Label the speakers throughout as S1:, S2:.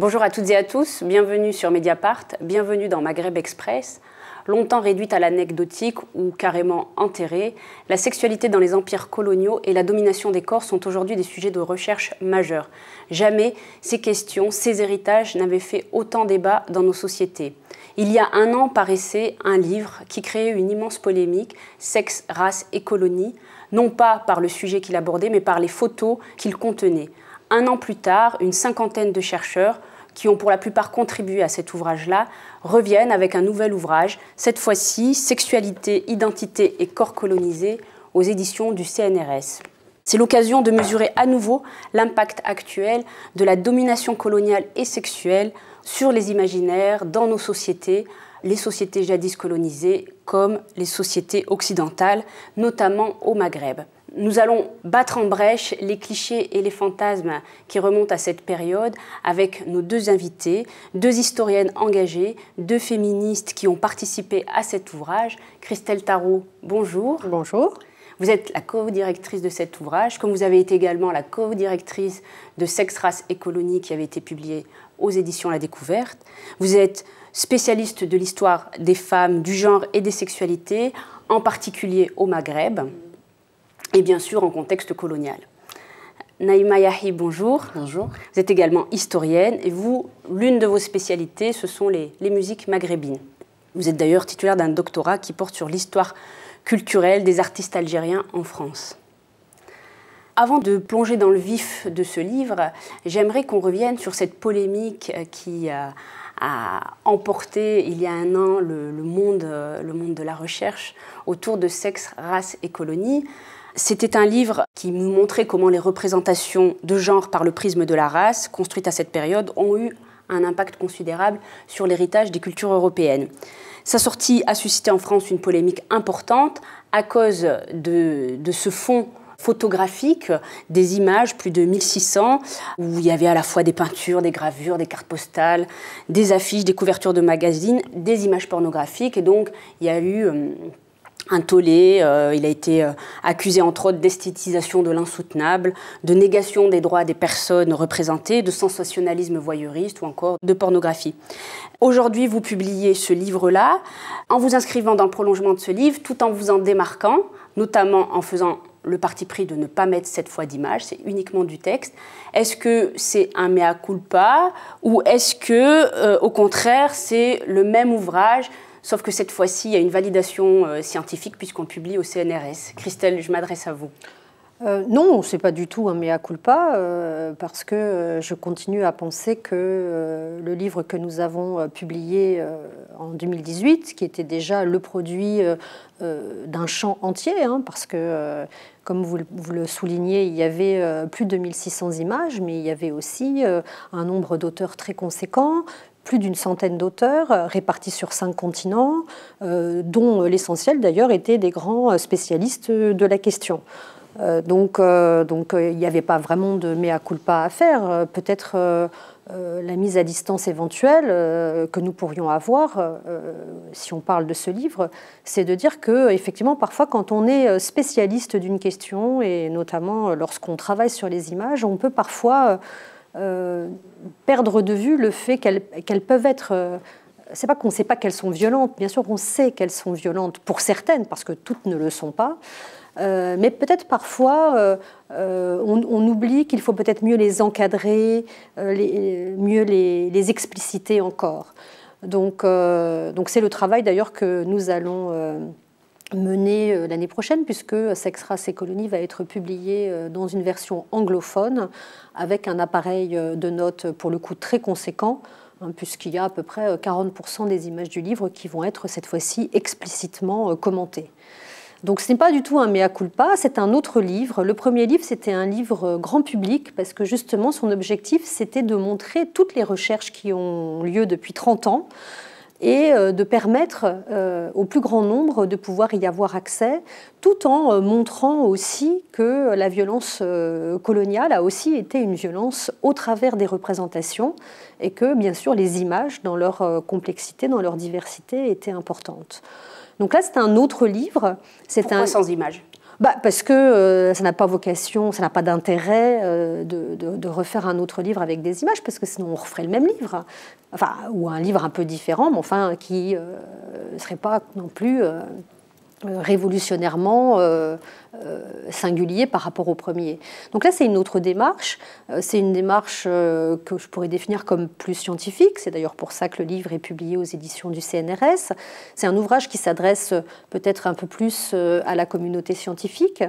S1: Bonjour à toutes et à tous, bienvenue sur Mediapart, bienvenue dans Maghreb Express. Longtemps réduite à l'anecdotique ou carrément enterrée, la sexualité dans les empires coloniaux et la domination des corps sont aujourd'hui des sujets de recherche majeurs. Jamais ces questions, ces héritages n'avaient fait autant débat dans nos sociétés. Il y a un an paraissait un livre qui créait une immense polémique, Sexe, race et colonie, non pas par le sujet qu'il abordait, mais par les photos qu'il contenait. Un an plus tard, une cinquantaine de chercheurs, qui ont pour la plupart contribué à cet ouvrage-là, reviennent avec un nouvel ouvrage, cette fois-ci « Sexualité, identité et corps colonisés » aux éditions du CNRS. C'est l'occasion de mesurer à nouveau l'impact actuel de la domination coloniale et sexuelle sur les imaginaires dans nos sociétés, les sociétés jadis colonisées comme les sociétés occidentales, notamment au Maghreb. Nous allons battre en brèche les clichés et les fantasmes qui remontent à cette période avec nos deux invités, deux historiennes engagées, deux féministes qui ont participé à cet ouvrage. Christelle Tarot, bonjour.
S2: Bonjour.
S1: Vous êtes la co-directrice de cet ouvrage, comme vous avez été également la co-directrice de Sexe, race et colonie qui avait été publié aux éditions La Découverte. Vous êtes spécialiste de l'histoire des femmes, du genre et des sexualités, en particulier au Maghreb, et bien sûr en contexte colonial. Naïma Yahi, bonjour.
S2: Bonjour.
S1: Vous êtes également historienne, et vous, l'une de vos spécialités, ce sont les musiques maghrébines. Vous êtes d'ailleurs titulaire d'un doctorat qui porte sur l'histoire culturelle des artistes algériens en France. Avant de plonger dans le vif de ce livre, j'aimerais qu'on revienne sur cette polémique qui a emporté il y a un an le monde de la recherche autour de Sexe, race et colonie. C'était un livre qui nous montrait comment les représentations de genre par le prisme de la race, construites à cette période, ont eu un impact considérable sur l'héritage des cultures européennes. Sa sortie a suscité en France une polémique importante à cause de ce fond photographique, des images, plus de 1600, où il y avait à la fois des peintures, des gravures, des cartes postales, des affiches, des couvertures de magazines, des images pornographiques. Et donc, il y a eu un tollé, il a été accusé entre autres d'esthétisation de l'insoutenable, de négation des droits des personnes représentées, de sensationnalisme voyeuriste ou encore de pornographie. Aujourd'hui, vous publiez ce livre-là en vous inscrivant dans le prolongement de ce livre, tout en vous en démarquant, notamment en faisant le parti pris de ne pas mettre cette fois d'image, c'est uniquement du texte. Est-ce que c'est un mea culpa ou est-ce que, au contraire, c'est le même ouvrage, sauf que cette fois-ci, il y a une validation scientifique puisqu'on le publie au CNRS. Christelle, je m'adresse à vous.
S2: Non, ce n'est pas du tout un mea culpa, parce que je continue à penser que le livre que nous avons publié en 2018, qui était déjà le produit d'un champ entier, parce que, comme vous le soulignez, il y avait plus de 1600 images, mais il y avait aussi un nombre d'auteurs très conséquent, plus d'une centaine d'auteurs répartis sur 5 continents, dont l'essentiel d'ailleurs étaient des grands spécialistes de la question. Donc il n'y avait pas vraiment de mea culpa à faire. Peut-être la mise à distance éventuelle que nous pourrions avoir, si on parle de ce livre, c'est de dire que, effectivement, parfois, quand on est spécialiste d'une question, et notamment lorsqu'on travaille sur les images, on peut parfois perdre de vue le fait qu'elles peuvent être... c'est pas qu'on ne sait pas qu'elles sont violentes, bien sûr qu'on sait qu'elles sont violentes pour certaines, parce que toutes ne le sont pas, mais peut-être parfois on oublie qu'il faut peut-être mieux les encadrer, mieux les expliciter encore. Donc c'est le travail d'ailleurs que nous allons mener l'année prochaine, puisque Sexe, race et colonie va être publié dans une version anglophone avec un appareil de notes pour le coup très conséquent, puisqu'il y a à peu près 40% des images du livre qui vont être cette fois-ci explicitement commentées. Donc ce n'est pas du tout un mea culpa, c'est un autre livre. Le premier livre, c'était un livre grand public, parce que justement son objectif, c'était de montrer toutes les recherches qui ont lieu depuis 30 ans, et de permettre au plus grand nombre de pouvoir y avoir accès, tout en montrant aussi que la violence coloniale a aussi été une violence au travers des représentations, et que, bien sûr, les images, dans leur complexité, dans leur diversité, étaient importantes. Donc là, c'est un autre livre.
S1: Pourquoi sans images ?
S2: Parce que ça n'a pas vocation, ça n'a pas d'intérêt de refaire un autre livre avec des images, parce que sinon on referait le même livre, enfin, ou un livre un peu différent, mais enfin qui ne serait pas non plus révolutionnairement singulier par rapport au premier. Donc là, c'est une autre démarche. C'est une démarche que je pourrais définir comme plus scientifique. C'est d'ailleurs pour ça que le livre est publié aux éditions du CNRS. C'est un ouvrage qui s'adresse peut-être un peu plus à la communauté scientifique,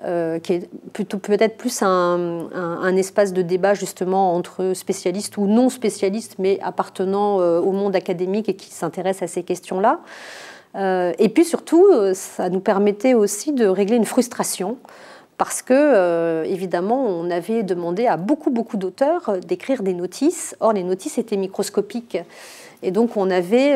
S2: qui est plutôt peut-être plus un espace de débat justement entre spécialistes ou non spécialistes, mais appartenant au monde académique et qui s'intéressent à ces questions-là. Et puis surtout, ça nous permettait aussi de régler une frustration parce que, évidemment, on avait demandé à beaucoup d'auteurs d'écrire des notices. Or, les notices étaient microscopiques. Et donc, on avait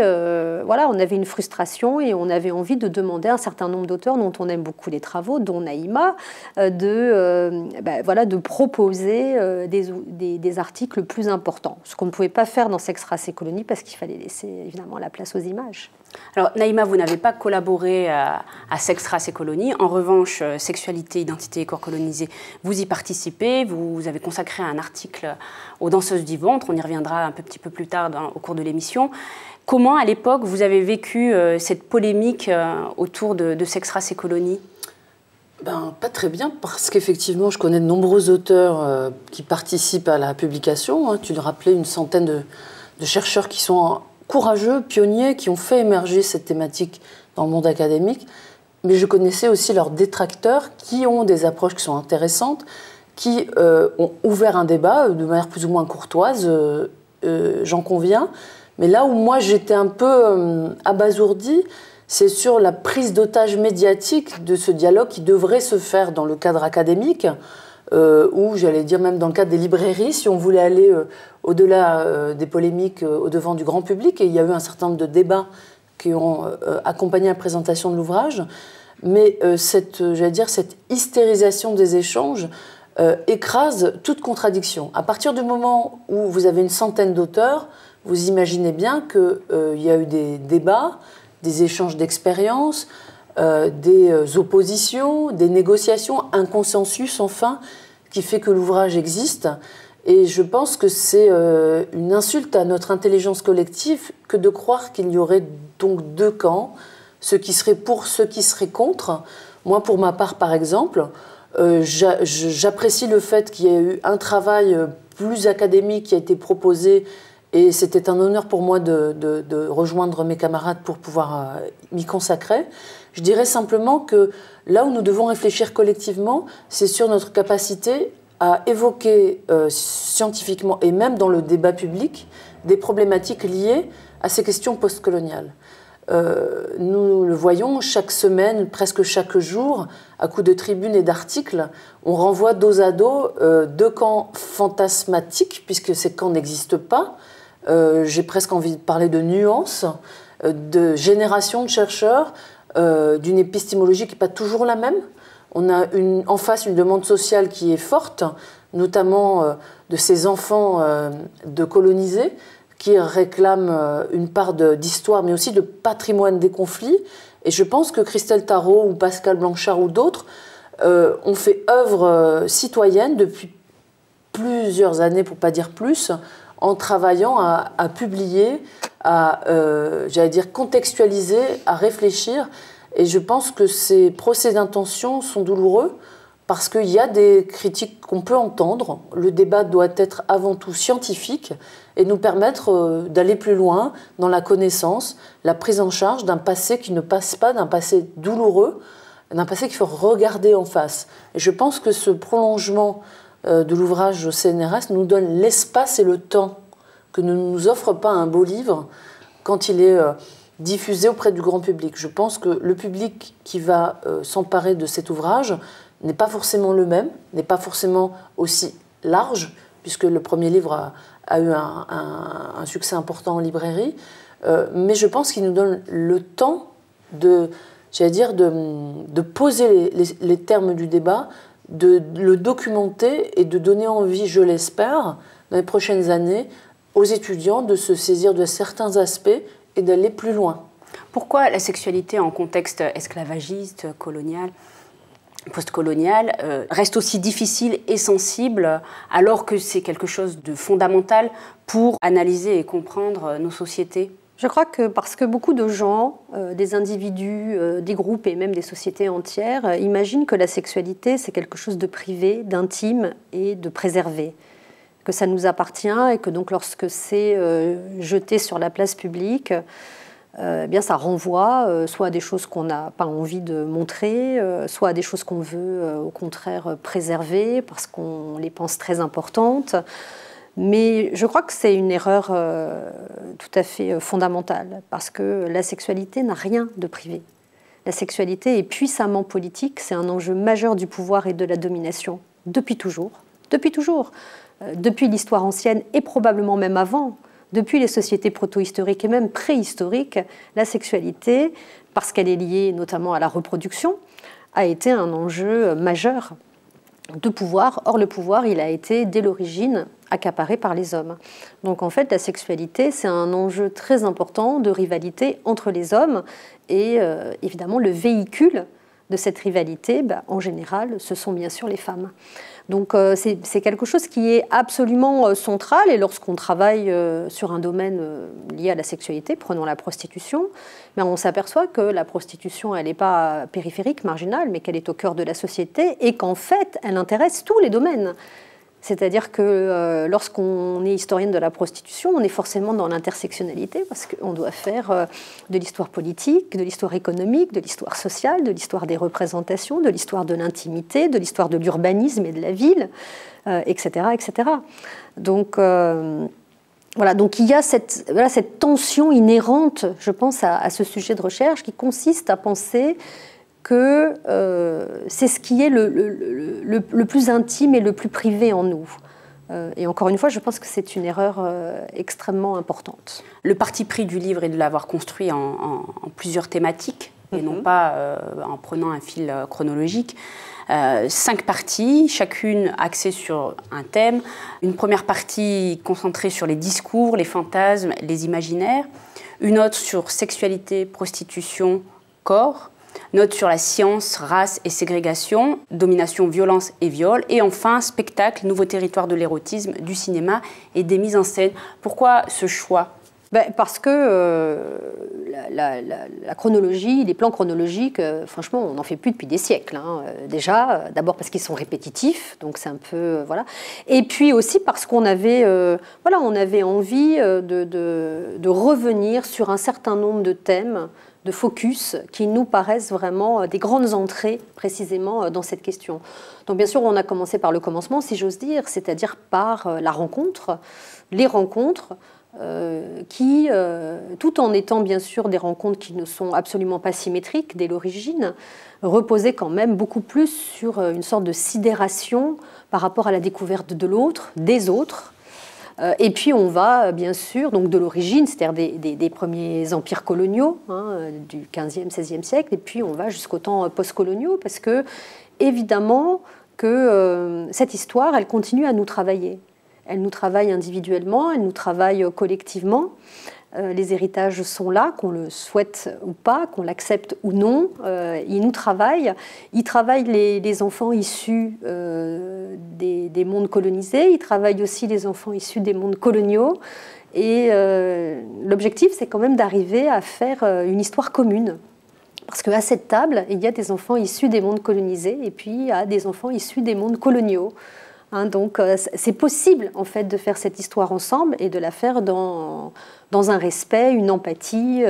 S2: une frustration et on avait envie de demander à un certain nombre d'auteurs dont on aime beaucoup les travaux, dont Naïma, de proposer des articles plus importants. Ce qu'on ne pouvait pas faire dans Sex, Race et Colonie parce qu'il fallait laisser évidemment la place aux images.
S1: Alors, Naïma, vous n'avez pas collaboré à Sex, Race et Colonie. En revanche, Sexualité, Identité et Corps colonisés, vous y participez. Vous avez consacré un article aux danseuses du ventre. On y reviendra un petit peu plus tard au cours de l'émission. Comment, à l'époque, vous avez vécu cette polémique autour de Sex, Race et Colonie ?
S3: Pas très bien, parce qu'effectivement, je connais de nombreux auteurs qui participent à la publication. Tu le rappelais, une centaine de chercheurs qui sont courageux, pionniers, qui ont fait émerger cette thématique dans le monde académique. Mais je connaissais aussi leurs détracteurs qui ont des approches qui sont intéressantes, qui ont ouvert un débat de manière plus ou moins courtoise, j'en conviens. Mais là où moi j'étais un peu abasourdie, c'est sur la prise d'otage médiatique de ce dialogue qui devrait se faire dans le cadre académique, ou j'allais dire même dans le cadre des librairies, si on voulait aller au-delà des polémiques, au-devant du grand public. Et il y a eu un certain nombre de débats qui ont accompagné la présentation de l'ouvrage. Mais cette hystérisation des échanges écrase toute contradiction. À partir du moment où vous avez une centaine d'auteurs, vous imaginez bien qu'il y a eu des débats, des échanges d'expériences, des oppositions, des négociations, un consensus enfin qui fait que l'ouvrage existe. Et je pense que c'est une insulte à notre intelligence collective que de croire qu'il y aurait donc deux camps, ceux qui seraient pour, ceux qui seraient contre. Moi, pour ma part, par exemple, j'apprécie le fait qu'il y ait eu un travail plus académique qui a été proposé, et c'était un honneur pour moi de rejoindre mes camarades pour pouvoir m'y consacrer. Je dirais simplement que là où nous devons réfléchir collectivement, c'est sur notre capacité à évoquer scientifiquement et même dans le débat public des problématiques liées à ces questions postcoloniales. Nous le voyons chaque semaine, presque chaque jour, à coups de tribunes et d'articles, on renvoie dos à dos deux camps fantasmatiques, puisque ces camps n'existent pas. J'ai presque envie de parler de nuances, de générations de chercheurs, d'une épistémologie qui n'est pas toujours la même. On a en face une demande sociale qui est forte, notamment de ces enfants de colonisés, qui réclament une part d'histoire, mais aussi de patrimoine des conflits. Et je pense que Christelle Tarot ou Pascal Blanchard ou d'autres ont fait œuvre citoyenne depuis plusieurs années, pour ne pas dire plus, en travaillant à publier, à contextualiser, à réfléchir. Et je pense que ces procès d'intention sont douloureux parce qu'il y a des critiques qu'on peut entendre. Le débat doit être avant tout scientifique et nous permettre d'aller plus loin dans la connaissance, la prise en charge d'un passé qui ne passe pas, d'un passé douloureux, d'un passé qu'il faut regarder en face. Et je pense que ce prolongement de l'ouvrage au CNRS nous donne l'espace et le temps que ne nous offre pas un beau livre quand il est diffusé auprès du grand public. Je pense que le public qui va s'emparer de cet ouvrage n'est pas forcément le même, n'est pas forcément aussi large, puisque le premier livre a eu un succès important en librairie, mais je pense qu'il nous donne le temps de poser les termes du débat, de le documenter et de donner envie, je l'espère, dans les prochaines années, aux étudiants de se saisir de certains aspects et d'aller plus loin.
S1: Pourquoi la sexualité en contexte esclavagiste, colonial ? postcoloniale reste aussi difficile et sensible alors que c'est quelque chose de fondamental pour analyser et comprendre nos sociétés?
S2: Je crois que parce que beaucoup de gens, des individus, des groupes et même des sociétés entières, imaginent que la sexualité, c'est quelque chose de privé, d'intime et de préservé. Que ça nous appartient et que donc lorsque c'est jeté sur la place publique, eh bien ça renvoie soit à des choses qu'on n'a pas envie de montrer, soit à des choses qu'on veut au contraire préserver parce qu'on les pense très importantes. Mais je crois que c'est une erreur tout à fait fondamentale, parce que la sexualité n'a rien de privé. La sexualité est puissamment politique, c'est un enjeu majeur du pouvoir et de la domination, depuis toujours. Depuis toujours. Depuis l'histoire ancienne et probablement même avant, depuis les sociétés proto-historiques et même préhistoriques, la sexualité, parce qu'elle est liée notamment à la reproduction, a été un enjeu majeur de pouvoir. Or, le pouvoir, il a été, dès l'origine, accaparé par les hommes. Donc, en fait, la sexualité, c'est un enjeu très important de rivalité entre les hommes. Et évidemment, le véhicule de cette rivalité, en général, ce sont bien sûr les femmes. Donc, c'est quelque chose qui est absolument central. Et lorsqu'on travaille sur un domaine lié à la sexualité, prenons la prostitution, on s'aperçoit que la prostitution, elle n'est pas périphérique, marginale, mais qu'elle est au cœur de la société et qu'en fait, elle intéresse tous les domaines. C'est-à-dire que lorsqu'on est historienne de la prostitution, on est forcément dans l'intersectionnalité parce qu'on doit faire de l'histoire politique, de l'histoire économique, de l'histoire sociale, de l'histoire des représentations, de l'histoire de l'intimité, de l'histoire de l'urbanisme et de la ville, etc., etc. Donc, voilà, donc il y a cette tension inhérente, je pense, à ce sujet de recherche qui consiste à penser que c'est ce qui est le plus intime et le plus privé en nous. Et encore une fois, je pense que c'est une erreur extrêmement importante.
S1: Le parti pris du livre est de l'avoir construit en plusieurs thématiques, et non pas en prenant un fil chronologique. 5 parties, chacune axée sur un thème. Une première partie concentrée sur les discours, les fantasmes, les imaginaires. Une autre sur sexualité, prostitution, corps. Note sur la science, race et ségrégation, domination, violence et viol. Et enfin, spectacle, nouveau territoire de l'érotisme, du cinéma et des mises en scène. Pourquoi ce choix ?
S2: Parce que la chronologie, les plans chronologiques, franchement, on n'en fait plus depuis des siècles. Déjà, d'abord parce qu'ils sont répétitifs, donc c'est un peu... voilà. Et puis aussi parce qu'on avait, on avait envie de revenir sur un certain nombre de thèmes, de focus qui nous paraissent vraiment des grandes entrées précisément dans cette question. Donc bien sûr, on a commencé par le commencement, si j'ose dire, c'est-à-dire par la rencontre, les rencontres, qui, tout en étant bien sûr des rencontres qui ne sont absolument pas symétriques dès l'origine, reposaient quand même beaucoup plus sur une sorte de sidération par rapport à la découverte de l'autre, des autres. Et puis on va bien sûr, donc de l'origine, c'est-à-dire des premiers empires coloniaux du 15e, 16e siècle, et puis on va jusqu'aux temps post-coloniaux, parce que évidemment que cette histoire, elle continue à nous travailler. Elle nous travaille individuellement, elle nous travaille collectivement. Les héritages sont là, qu'on le souhaite ou pas, qu'on l'accepte ou non. Ils nous travaillent. Ils travaillent les enfants issus des mondes colonisés. Ils travaillent aussi les enfants issus des mondes coloniaux. Et l'objectif, c'est quand même d'arriver à faire une histoire commune. Parce qu'à cette table, il y a des enfants issus des mondes colonisés et puis il y a des enfants issus des mondes coloniaux. Donc c'est possible en fait de faire cette histoire ensemble et de la faire dans un respect, une empathie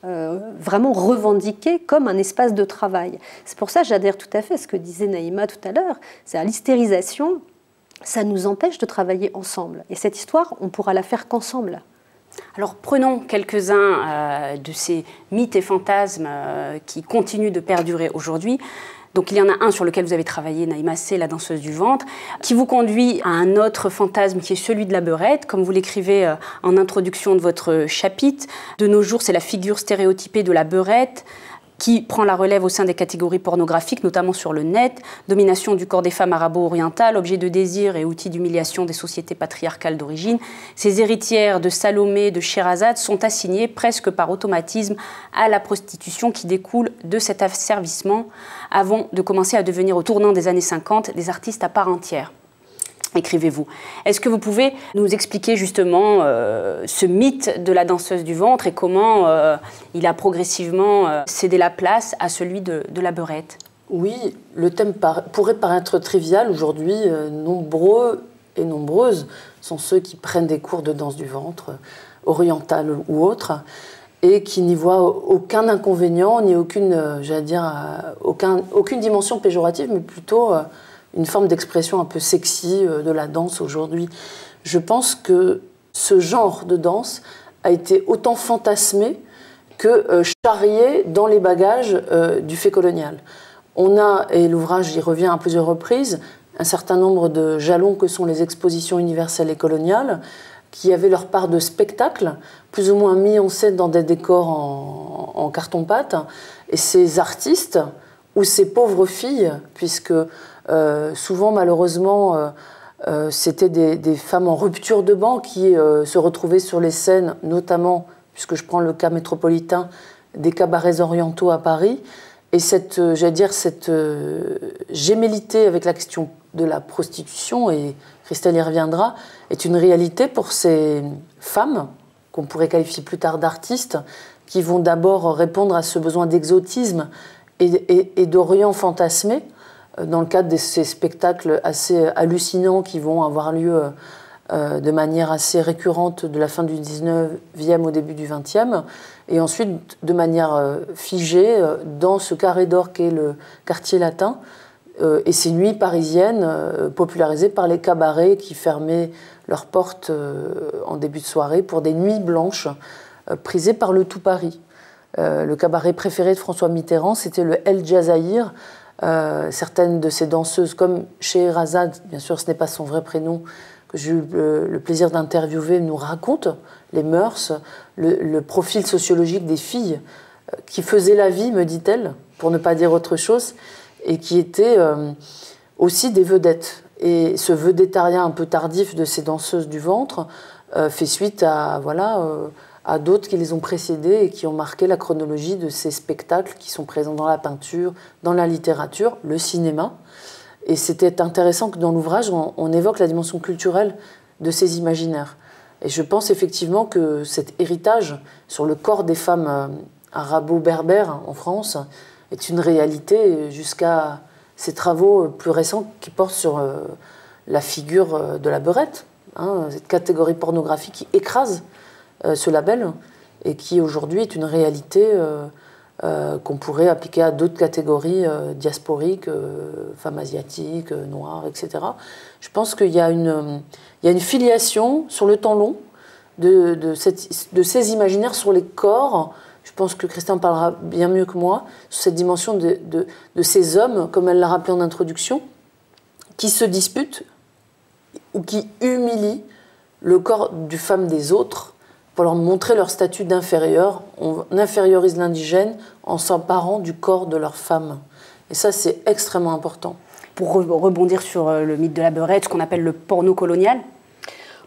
S2: vraiment revendiquée comme un espace de travail. C'est pour ça que j'adhère tout à fait à ce que disait Naïma tout à l'heure, c'est à l'hystérisation, ça nous empêche de travailler ensemble. Et cette histoire, on pourra la faire qu'ensemble.
S1: Alors prenons quelques-uns de ces mythes et fantasmes qui continuent de perdurer aujourd'hui. Donc il y en a un sur lequel vous avez travaillé, Naïma, c'est la danseuse du ventre, qui vous conduit à un autre fantasme qui est celui de la beurette, comme vous l'écrivez en introduction de votre chapitre. De nos jours, c'est la figure stéréotypée de la beurette. qui prend la relève au sein des catégories pornographiques, notamment sur le net, domination du corps des femmes arabo-orientales, objet de désir et outil d'humiliation des sociétés patriarcales d'origine. Ces héritières de Salomé, de Sherazade sont assignées presque par automatisme à la prostitution qui découle de cet asservissement avant de commencer à devenir au tournant des années 50 des artistes à part entière. Écrivez-vous. Est-ce que vous pouvez nous expliquer justement ce mythe de la danseuse du ventre et comment il a progressivement cédé la place à celui de la beurette?
S3: Oui, le thème pourrait paraître trivial. Aujourd'hui, nombreux et nombreuses sont ceux qui prennent des cours de danse du ventre, orientale ou autre, et qui n'y voient aucun inconvénient, ni aucune, j'allais dire, aucune dimension péjorative, mais plutôt une forme d'expression un peu sexy de la danse aujourd'hui. Je pense que ce genre de danse a été autant fantasmé que charrié dans les bagages du fait colonial. On a, et l'ouvrage y revient à plusieurs reprises, un certain nombre de jalons que sont les expositions universelles et coloniales, qui avaient leur part de spectacle, plus ou moins mis en scène dans des décors en carton-pâte. Et ces artistes, ou ces pauvres filles, puisque souvent, malheureusement, c'était des femmes en rupture de banc qui se retrouvaient sur les scènes, notamment, puisque je prends le cas métropolitain, des cabarets orientaux à Paris. Et cette gémellité avec la question de la prostitution, et Christelle y reviendra, est une réalité pour ces femmes, qu'on pourrait qualifier plus tard d'artistes, qui vont d'abord répondre à ce besoin d'exotisme et d'Orient fantasmé, dans le cadre de ces spectacles assez hallucinants qui vont avoir lieu de manière assez récurrente de la fin du 19e au début du 20e, et ensuite de manière figée dans ce carré d'or qu'est le quartier latin, et ces nuits parisiennes popularisées par les cabarets qui fermaient leurs portes en début de soirée pour des nuits blanches prisées par le tout Paris. Le cabaret préféré de François Mitterrand, c'était le El Jazaïr. Certaines de ces danseuses, comme Sherazade, bien sûr ce n'est pas son vrai prénom, que j'ai eu le plaisir d'interviewer, nous racontent les mœurs, le profil sociologique des filles qui faisaient la vie, me dit-elle, pour ne pas dire autre chose, et qui étaient aussi des vedettes. Et ce vedettariat un peu tardif de ces danseuses du ventre fait suite à d'autres qui les ont précédées et qui ont marqué la chronologie de ces spectacles qui sont présents dans la peinture, dans la littérature, le cinéma. Et c'était intéressant que dans l'ouvrage, on évoque la dimension culturelle de ces imaginaires. Et je pense effectivement que cet héritage sur le corps des femmes arabo-berbères en France est une réalité jusqu'à ces travaux plus récents qui portent sur la figure de la beurette, cette catégorie pornographique qui écrase ce label et qui aujourd'hui est une réalité qu'on pourrait appliquer à d'autres catégories diasporiques, femmes asiatiques, noires, etc. Je pense qu'il y a une filiation sur le temps long de ces imaginaires sur les corps. Je pense que Christian parlera bien mieux que moi sur cette dimension de ces hommes, comme elle l'a rappelé en introduction, qui se disputent ou qui humilient le corps du femme des autres pour leur montrer leur statut d'inférieur. On infériorise l'indigène en s'emparant du corps de leur femme. Et ça, c'est extrêmement important.
S1: Pour rebondir sur le mythe de la beurette, ce qu'on appelle le porno colonial.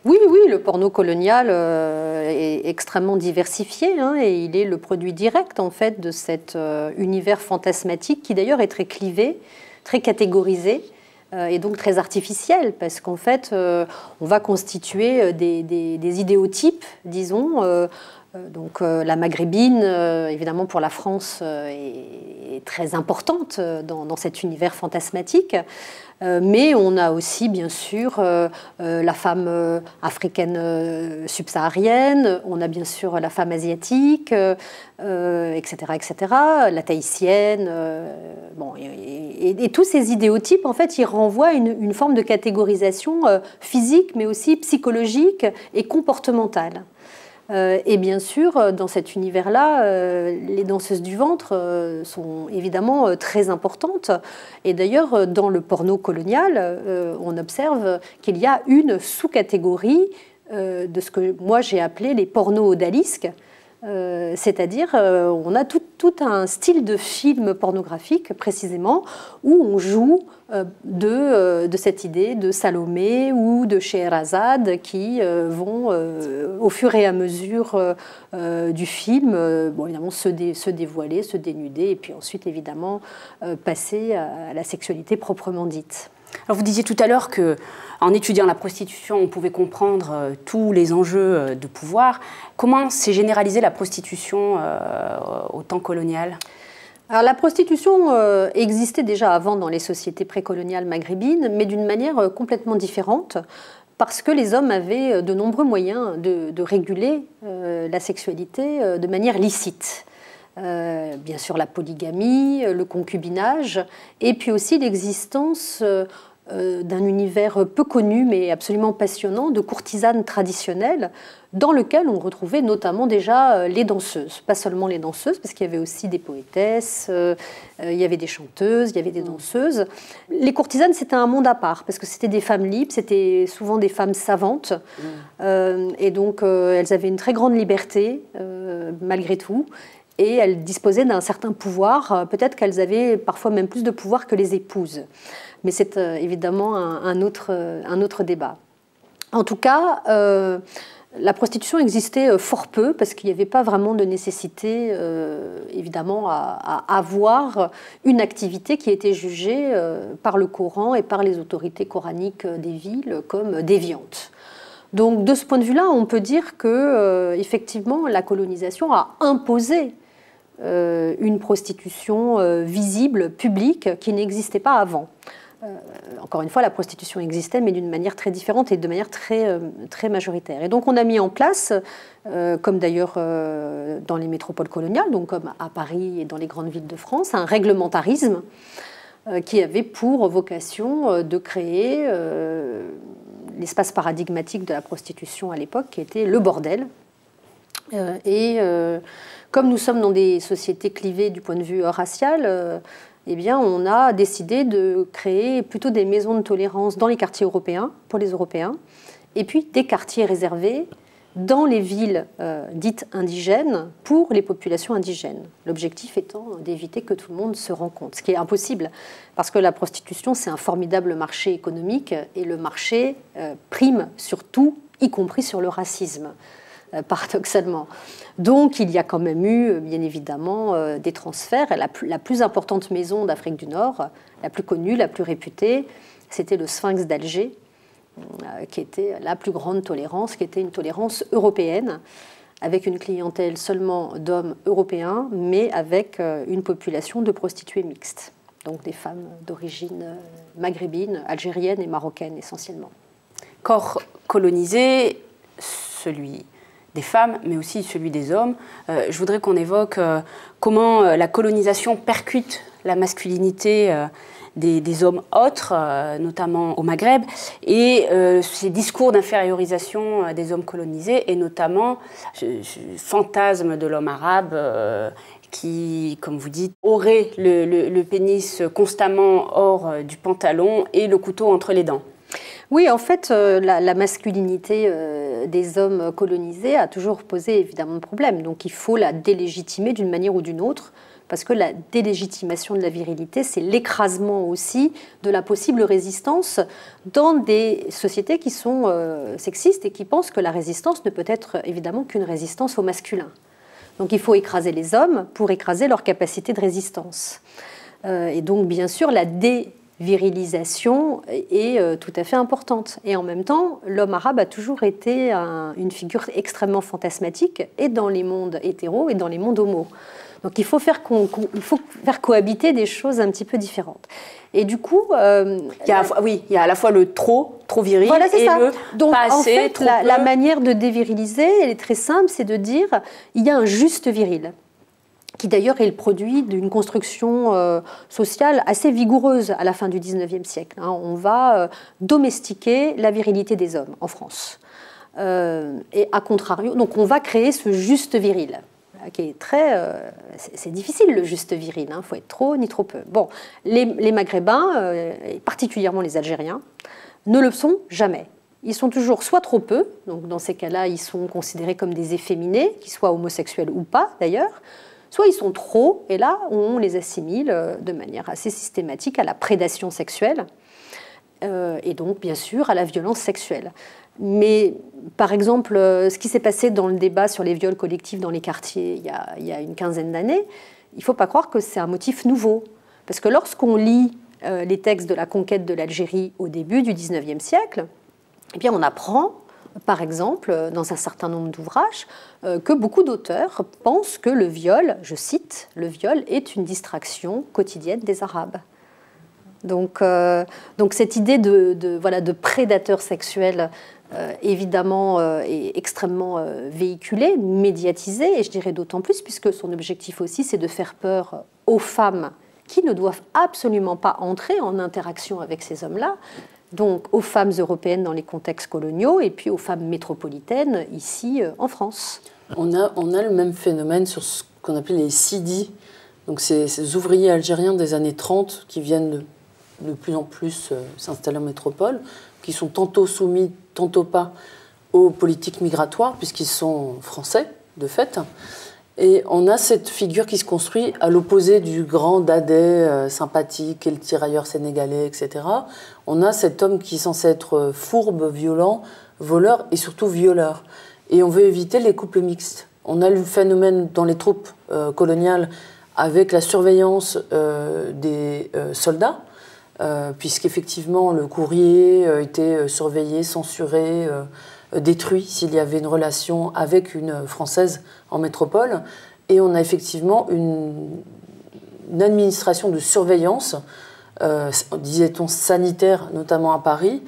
S2: Oui, le porno colonial est extrêmement diversifié et il est le produit direct en fait de cet univers fantasmatique qui d'ailleurs est très clivé, très catégorisé et donc très artificiel parce qu'en fait on va constituer des idéotypes, disons. Donc la maghrébine, évidemment pour la France, est très importante dans cet univers fantasmatique. Mais on a aussi, bien sûr, la femme africaine subsaharienne, on a bien sûr la femme asiatique, etc., la tahitienne. Et tous ces idéotypes, en fait, ils renvoient à une forme de catégorisation physique, mais aussi psychologique et comportementale. Et bien sûr, dans cet univers-là, les danseuses du ventre sont évidemment très importantes. Et d'ailleurs, dans le porno colonial, on observe qu'il y a une sous-catégorie de ce que moi j'ai appelé les pornos odalisques, C'est-à-dire, on a tout un style de film pornographique, précisément, où on joue de cette idée de Salomé ou de Scheherazade qui vont, au fur et à mesure du film, évidemment, se dévoiler, se dénuder, et puis ensuite, évidemment, passer à la sexualité proprement dite.
S1: Alors vous disiez tout à l'heure qu'en étudiant la prostitution, on pouvait comprendre tous les enjeux de pouvoir. Comment s'est généralisée la prostitution au temps colonial ?
S2: Alors la prostitution existait déjà avant dans les sociétés précoloniales maghrébines, mais d'une manière complètement différente, parce que les hommes avaient de nombreux moyens de réguler la sexualité de manière licite. Bien sûr la polygamie, le concubinage, et puis aussi l'existence d'un univers peu connu mais absolument passionnant de courtisanes traditionnelles dans lequel on retrouvait notamment déjà les danseuses. Pas seulement les danseuses, parce qu'il y avait aussi des poétesses, il y avait des chanteuses, il y avait des danseuses. Les courtisanes, c'était un monde à part, parce que c'était des femmes libres, c'était souvent des femmes savantes, et donc elles avaient une très grande liberté, malgré tout. Et elles disposaient d'un certain pouvoir, peut-être qu'elles avaient parfois même plus de pouvoir que les épouses. Mais c'est évidemment un autre débat. En tout cas, la prostitution existait fort peu, parce qu'il n'y avait pas vraiment de nécessité, évidemment, à avoir une activité qui était jugée par le Coran et par les autorités coraniques des villes comme déviante. Donc, de ce point de vue-là, on peut dire que, effectivement, la colonisation a imposé une prostitution visible, publique, qui n'existait pas avant. Encore une fois, la prostitution existait, mais d'une manière très différente et de manière très majoritaire. Et donc on a mis en place, comme d'ailleurs dans les métropoles coloniales, donc comme à Paris et dans les grandes villes de France, un réglementarisme qui avait pour vocation de créer l'espace paradigmatique de la prostitution à l'époque, qui était le bordel. Comme nous sommes dans des sociétés clivées du point de vue racial, eh bien, on a décidé de créer plutôt des maisons de tolérance dans les quartiers européens, pour les Européens, et puis des quartiers réservés dans les villes dites indigènes pour les populations indigènes. L'objectif étant d'éviter que tout le monde se rencontre, ce qui est impossible, parce que la prostitution, c'est un formidable marché économique, et le marché prime sur tout, y compris sur le racisme. Paradoxalement. Donc il y a quand même eu, bien évidemment, des transferts. La plus importante maison d'Afrique du Nord, la plus connue, la plus réputée, c'était le Sphinx d'Alger, qui était la plus grande tolérance, qui était une tolérance européenne, avec une clientèle seulement d'hommes européens, mais avec une population de prostituées mixtes, donc des femmes d'origine maghrébine, algérienne et marocaine essentiellement.
S1: Corps colonisé, celui des femmes, mais aussi celui des hommes. Je voudrais qu'on évoque comment la colonisation percute la masculinité des hommes autres, notamment au Maghreb, et ces discours d'infériorisation des hommes colonisés, et notamment ce fantasme de l'homme arabe qui, comme vous dites, aurait le pénis constamment hors du pantalon et le couteau entre les dents.
S2: Oui, en fait, la masculinité des hommes colonisés a toujours posé évidemment de problème. Donc il faut la délégitimer d'une manière ou d'une autre, parce que la délégitimation de la virilité, c'est l'écrasement aussi de la possible résistance dans des sociétés qui sont sexistes et qui pensent que la résistance ne peut être évidemment qu'une résistance au masculin. Donc il faut écraser les hommes pour écraser leur capacité de résistance. Et donc bien sûr, la virilisation est tout à fait importante. Et en même temps, l'homme arabe a toujours été une figure extrêmement fantasmatique, et dans les mondes hétéros et dans les mondes homos. Donc il faut faire cohabiter des choses un petit peu différentes. Et du coup... il y a
S1: à la fois le trop viril,
S2: voilà,
S1: et
S2: ça.
S1: le
S2: Donc,
S1: pas
S2: en
S1: assez,
S2: fait,
S1: trop
S2: la
S1: peu.
S2: manière de déviriliser, elle est très simple, c'est de dire il y a un juste viril, qui d'ailleurs est le produit d'une construction sociale assez vigoureuse à la fin du XIXe siècle. On va domestiquer la virilité des hommes en France. Et à contrario, donc on va créer ce juste viril, qui est c'est difficile, le juste viril, il faut être trop ni trop peu. Bon, les Maghrébins, et particulièrement les Algériens, ne le sont jamais. ils sont toujours soit trop peu, donc dans ces cas-là, ils sont considérés comme des efféminés, qu'ils soient homosexuels ou pas d'ailleurs, soit ils sont trop, et là, on les assimile de manière assez systématique à la prédation sexuelle, et donc, bien sûr, à la violence sexuelle. Mais, par exemple, ce qui s'est passé dans le débat sur les viols collectifs dans les quartiers il y a une quinzaine d'années, il ne faut pas croire que c'est un motif nouveau. Parce que lorsqu'on lit les textes de la conquête de l'Algérie au début du XIXe siècle, eh bien, on apprend, par exemple, dans un certain nombre d'ouvrages, que beaucoup d'auteurs pensent que le viol, je cite, le viol est une distraction quotidienne des Arabes. Donc cette idée de prédateur sexuel, évidemment, est extrêmement véhiculée, médiatisée, et je dirais d'autant plus, puisque son objectif aussi, c'est de faire peur aux femmes qui ne doivent absolument pas entrer en interaction avec ces hommes-là, donc aux femmes européennes dans les contextes coloniaux et puis aux femmes métropolitaines ici en France.
S3: On a le même phénomène sur ce qu'on appelait les Sidi, donc ces ouvriers algériens des années 30 qui viennent de plus en plus s'installer en métropole, qui sont tantôt soumis, tantôt pas aux politiques migratoires, puisqu'ils sont français, de fait. Et on a cette figure qui se construit à l'opposé du grand dadais sympathique et le tirailleur sénégalais, etc. On a cet homme qui est censé être fourbe, violent, voleur et surtout violeur. Et on veut éviter les couples mixtes. On a le phénomène dans les troupes coloniales avec la surveillance des soldats, puisqu'effectivement le courrier était surveillé, censuré, détruit s'il y avait une relation avec une Française en métropole. Et on a effectivement une administration de surveillance, disait-on sanitaire, notamment à Paris,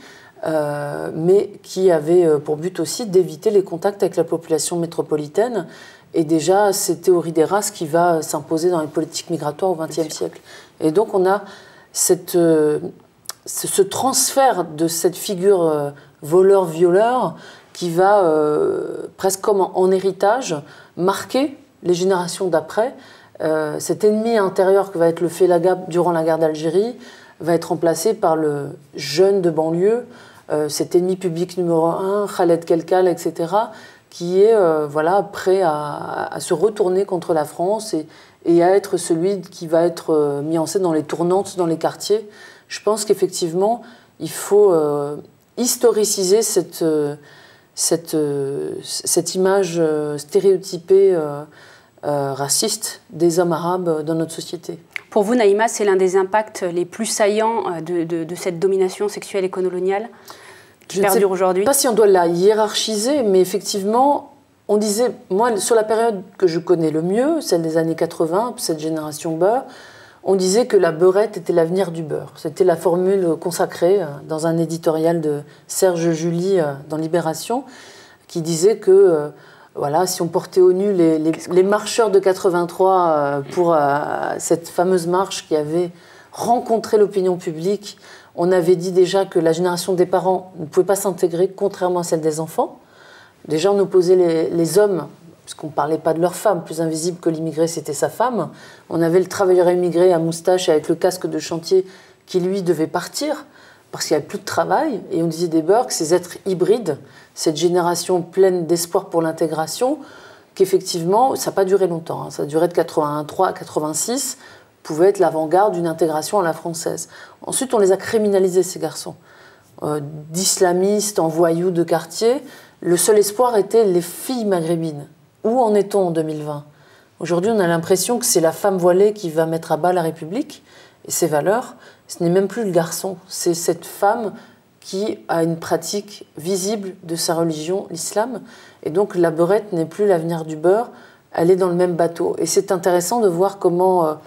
S3: mais qui avait pour but aussi d'éviter les contacts avec la population métropolitaine. Et déjà, c'est théorie des races qui va s'imposer dans les politiques migratoires au XXe siècle. Et donc on a ce transfert de cette figure voleur-violeur qui va, presque comme en héritage, marquer les générations d'après. Cet ennemi intérieur que va être le Félaga durant la guerre d'Algérie va être remplacé par le jeune de banlieue, cet ennemi public numéro 1, Khaled Kelkal, etc., qui est prêt à se retourner contre la France et à être celui qui va être mis en scène dans les tournantes, dans les quartiers. Je pense qu'effectivement, il faut historiciser cette image stéréotypée raciste des hommes arabes dans notre société.
S1: Pour vous, Naïma, c'est l'un des impacts les plus saillants de cette domination sexuelle et coloniale qui perdure aujourd'hui?
S3: Je ne sais pas si on doit la hiérarchiser, mais effectivement, on disait, moi, sur la période que je connais le mieux, celle des années 80, cette génération beurre, on disait que la beurrette était l'avenir du beurre. C'était la formule consacrée dans un éditorial de Serge July dans Libération, qui disait que si on portait au nu les marcheurs de 83 pour cette fameuse marche qui avait rencontré l'opinion publique, on avait dit déjà que la génération des parents ne pouvait pas s'intégrer, contrairement à celle des enfants. Déjà, on opposait les hommes, puisqu'on ne parlait pas de leur femme, plus invisible que l'immigré, c'était sa femme. On avait le travailleur immigré à moustache avec le casque de chantier qui, lui, devait partir parce qu'il n'y avait plus de travail. Et on disait des beurs que ces êtres hybrides, cette génération pleine d'espoir pour l'intégration, qu'effectivement, ça n'a pas duré longtemps. Ça a duré de 83 à 86, pouvait être l'avant-garde d'une intégration à la française. Ensuite, on les a criminalisés, ces garçons. D'islamistes en voyous de quartier, le seul espoir était les filles maghrébines. Où en est-on en 2020 ? Aujourd'hui, on a l'impression que c'est la femme voilée qui va mettre à bas la République et ses valeurs. Ce n'est même plus le garçon, c'est cette femme qui a une pratique visible de sa religion, l'islam. Et donc la beurrette n'est plus l'avenir du beurre, elle est dans le même bateau. Et c'est intéressant de voir comment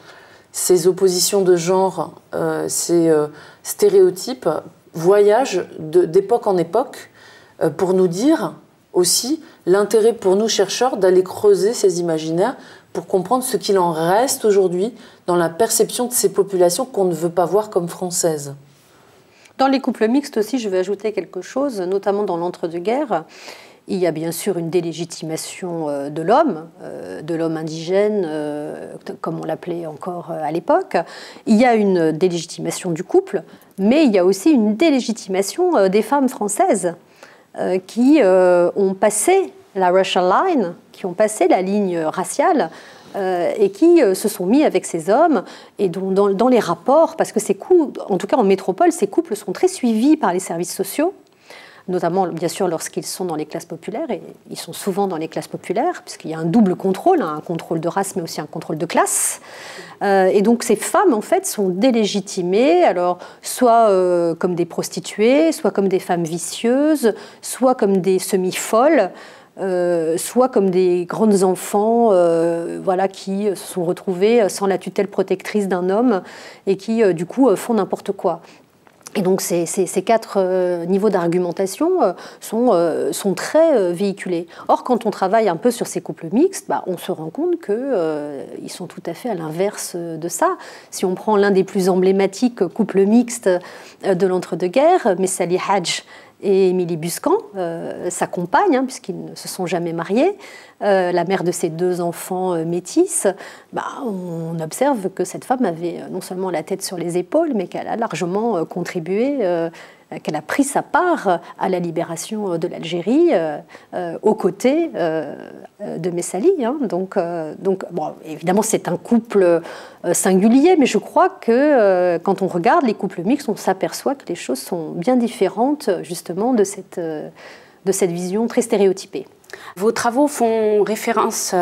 S3: ces oppositions de genre, ces stéréotypes voyagent d'époque en époque pour nous dire aussi l'intérêt pour nous chercheurs d'aller creuser ces imaginaires pour comprendre ce qu'il en reste aujourd'hui dans la perception de ces populations qu'on ne veut pas voir comme françaises.
S2: Dans les couples mixtes aussi, je vais ajouter quelque chose, notamment dans l'entre-deux-guerres. Il y a bien sûr une délégitimation de l'homme indigène, comme on l'appelait encore à l'époque. Il y a une délégitimation du couple, mais il y a aussi une délégitimation des femmes françaises. qui ont passé la racial line, qui ont passé la ligne raciale, et qui se sont mis avec ces hommes, et dont, dans les rapports, parce que ces couples, en tout cas en métropole, ces couples sont très suivis par les services sociaux, notamment bien sûr lorsqu'ils sont dans les classes populaires, et ils sont souvent dans les classes populaires, puisqu'il y a un double contrôle, un contrôle de race, mais aussi un contrôle de classe. Et donc ces femmes, en fait, sont délégitimées, alors soit comme des prostituées, soit comme des femmes vicieuses, soit comme des semi-folles, soit comme des grandes enfants voilà, qui se sont retrouvés sans la tutelle protectrice d'un homme et qui, du coup, font n'importe quoi. Et donc ces 4 niveaux d'argumentation sont très véhiculés. Or, quand on travaille un peu sur ces couples mixtes, on se rend compte qu'ils sont tout à fait à l'inverse de ça. Si on prend l'un des plus emblématiques couples mixtes de l'entre-deux-guerres, Messali Hadj et Émilie Buscan, sa compagne, puisqu'ils ne se sont jamais mariés, la mère de ses 2 enfants métis, on observe que cette femme avait non seulement la tête sur les épaules, mais qu'elle a largement contribué, qu'elle a pris sa part à la libération de l'Algérie aux côtés de Messali. Donc bon, évidemment, c'est un couple singulier, mais je crois que quand on regarde les couples mixtes, on s'aperçoit que les choses sont bien différentes justement de cette vision très stéréotypée.
S1: Vos travaux font référence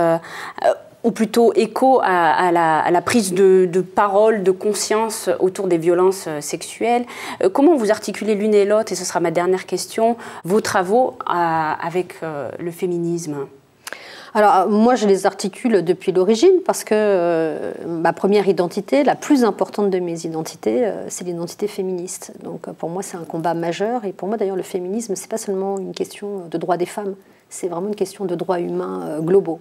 S1: ou plutôt écho à la prise de parole, de conscience autour des violences sexuelles. Comment vous articulez l'une et l'autre, et ce sera ma dernière question, vos travaux avec le féminisme ?
S2: Alors, moi, je les articule depuis l'origine parce que ma première identité, la plus importante de mes identités, c'est l'identité féministe. Donc, pour moi, c'est un combat majeur. Et pour moi, d'ailleurs, le féminisme, c'est pas seulement une question de droits des femmes, c'est vraiment une question de droits humains globaux.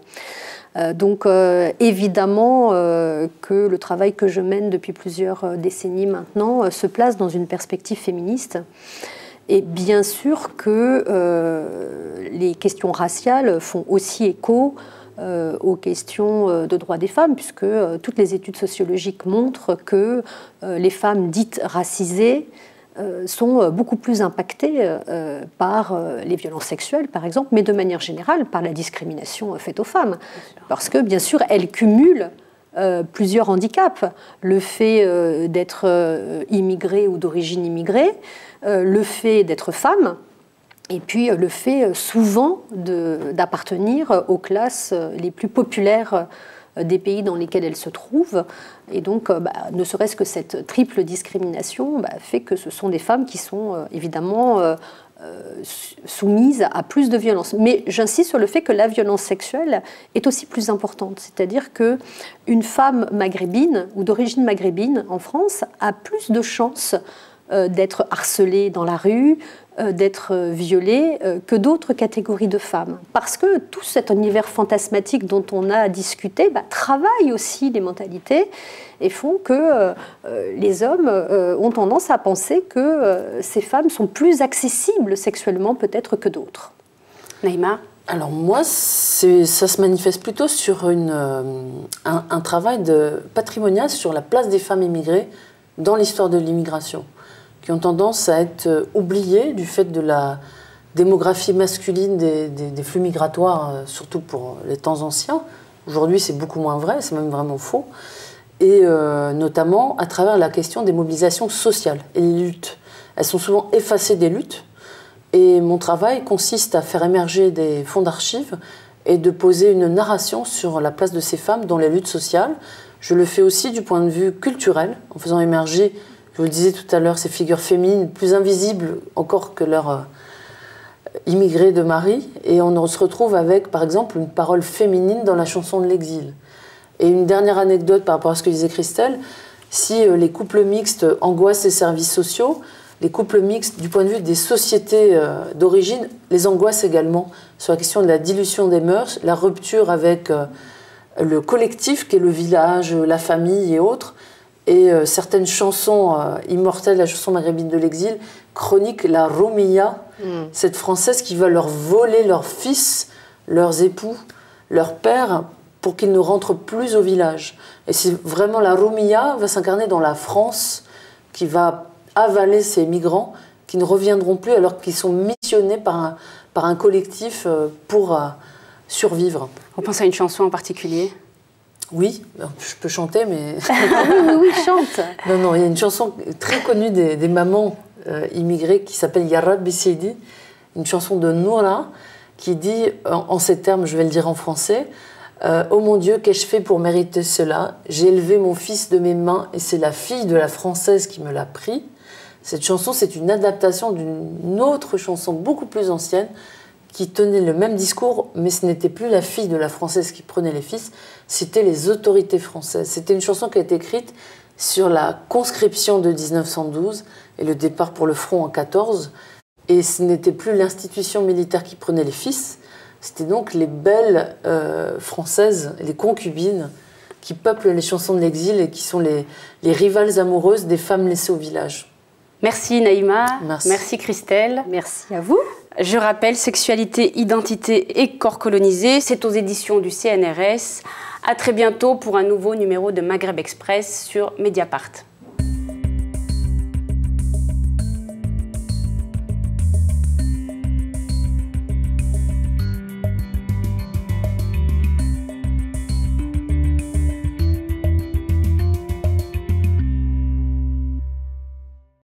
S2: Donc, évidemment que le travail que je mène depuis plusieurs décennies maintenant se place dans une perspective féministe. Et bien sûr que les questions raciales font aussi écho aux questions de droits des femmes, puisque toutes les études sociologiques montrent que les femmes dites racisées sont beaucoup plus impactées par les violences sexuelles, par exemple, mais de manière générale par la discrimination faite aux femmes. Parce que, bien sûr, elles cumulent plusieurs handicaps. Le fait d'être immigrée ou d'origine immigrée, le fait d'être femme, et puis le fait souvent d'appartenir aux classes les plus populaires des pays dans lesquels elles se trouvent. Et donc, ne serait-ce que cette triple discrimination fait que ce sont des femmes qui sont évidemment soumises à plus de violence. Mais j'insiste sur le fait que la violence sexuelle est aussi plus importante. C'est-à-dire qu'une femme maghrébine ou d'origine maghrébine en France a plus de chances d'être harcelée dans la rue, d'être violée que d'autres catégories de femmes. Parce que tout cet univers fantasmatique dont on a discuté travaille aussi les mentalités et font que les hommes ont tendance à penser que ces femmes sont plus accessibles sexuellement peut-être que d'autres.
S1: Naïma ?
S3: Alors moi, ça se manifeste plutôt sur un travail patrimonial sur la place des femmes immigrées dans l'histoire de l'immigration, qui ont tendance à être oubliées du fait de la démographie masculine des flux migratoires, surtout pour les temps anciens. Aujourd'hui, c'est beaucoup moins vrai, c'est même vraiment faux. Et notamment à travers la question des mobilisations sociales et les luttes. Elles sont souvent effacées des luttes. Et mon travail consiste à faire émerger des fonds d'archives et de poser une narration sur la place de ces femmes dans les luttes sociales. Je le fais aussi du point de vue culturel, en faisant émerger, je vous le disais tout à l'heure, ces figures féminines plus invisibles encore que leurs immigrés de mari. Et on se retrouve avec, par exemple, une parole féminine dans la chanson de l'exil. Et une dernière anecdote par rapport à ce que disait Christelle, si les couples mixtes angoissent les services sociaux, les couples mixtes, du point de vue des sociétés d'origine, les angoissent également sur la question de la dilution des mœurs, la rupture avec le collectif qui est le village, la famille et autres. Et certaines chansons immortelles, la chanson maghrébine de l'exil, chroniquent la Roumia, cette Française qui va leur voler leurs fils, leurs époux, leurs pères, pour qu'ils ne rentrent plus au village. Et c'est vraiment la Roumia va s'incarner dans la France qui va avaler ces migrants qui ne reviendront plus alors qu'ils sont missionnés par un collectif pour survivre.
S1: On pense à une chanson en particulier?
S3: Oui, je peux chanter, mais...
S2: oui, chante.
S3: Non, il y a une chanson très connue des mamans immigrées qui s'appelle Ya Rabbi Seydi, une chanson de Noura qui dit, en ces termes, je vais le dire en français, « Oh mon Dieu, qu'ai-je fait pour mériter cela? J'ai élevé mon fils de mes mains et c'est la fille de la Française qui me l'a pris. » Cette chanson, c'est une adaptation d'une autre chanson beaucoup plus ancienne qui tenait le même discours, mais ce n'était plus la fille de la Française qui prenait les fils, c'était les autorités françaises. C'était une chanson qui a été écrite sur la conscription de 1912 et le départ pour le front en 14. Et ce n'était plus l'institution militaire qui prenait les fils, c'était donc les belles françaises, les concubines, qui peuplent les chansons de l'exil et qui sont les rivales amoureuses des femmes laissées au village.
S1: Merci Naïma,
S3: merci
S1: Christelle.
S2: Merci à vous.
S1: Je rappelle, Sexualité, Identité et Corps colonisés, c'est aux éditions du CNRS. À très bientôt pour un nouveau numéro de Maghreb Express sur Mediapart.